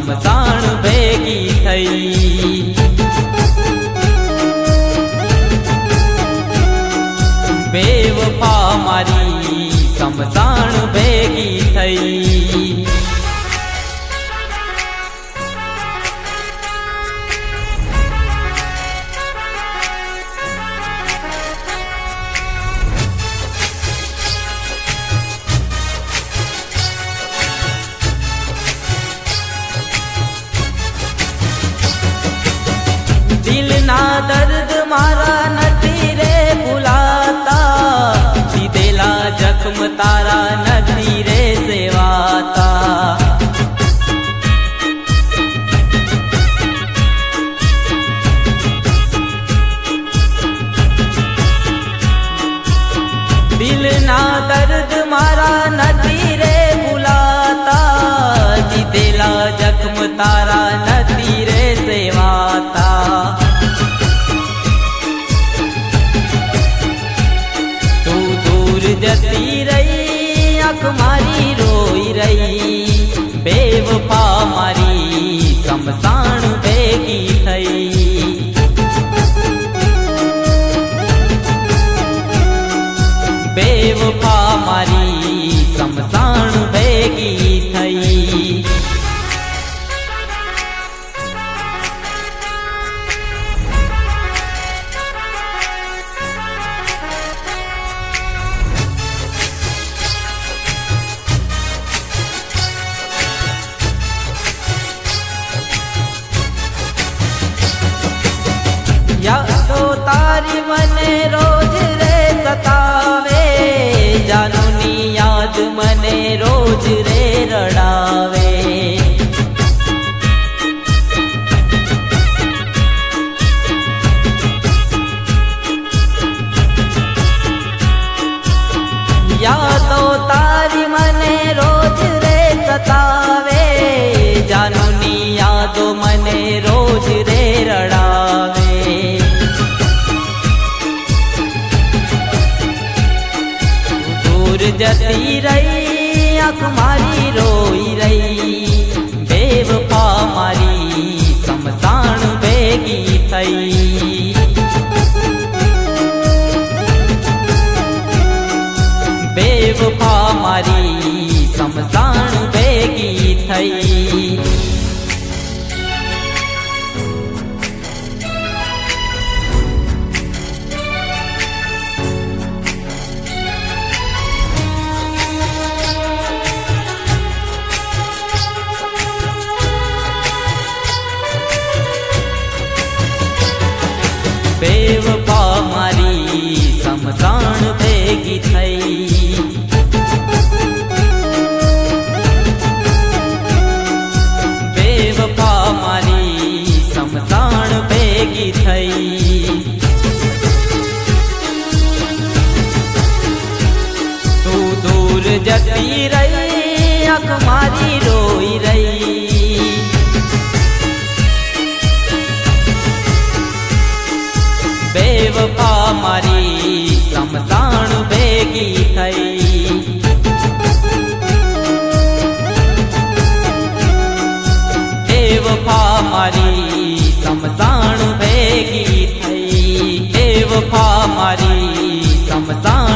समसाण भेगी थई। बेवफा मारी समसाण भेगी थई। दिल ना दर्द मारा नथी रे भुलाता, सीधेला जख्म तारा नथी रे सेवाता। दिल ना दर्द मारा नथी रे भुलाता, सीधेला जख्म तारा नथी रे सेवाता। जती रही आँख मारी रोई रही, बेवफा मारी समसाण भेगी थई। बेवफा मारी समसाण भेगी थई। यादो तारी मने रोज रे सतावे, जानूनी याद मने रोज रे रड़ावे। यादो तारी मने रोज रे सतावे, जानूनी यादो मने रोज रे रड़ावे। जती रही आँख मारी रोई रही, बेवफा मारी समसाण भेगी थई। बेवफा मारी समसाण भेगी थई। बेवफा मारी समसाण भेगी थई। बेवफा मारी समसाण भेगी थई। तू दूर जती रही आँख मारी रोई रही, बेवफा मारी समसाण भेगी थई। बेवफा मारी समसाण भेगी थई। बेवफा मारी समसाण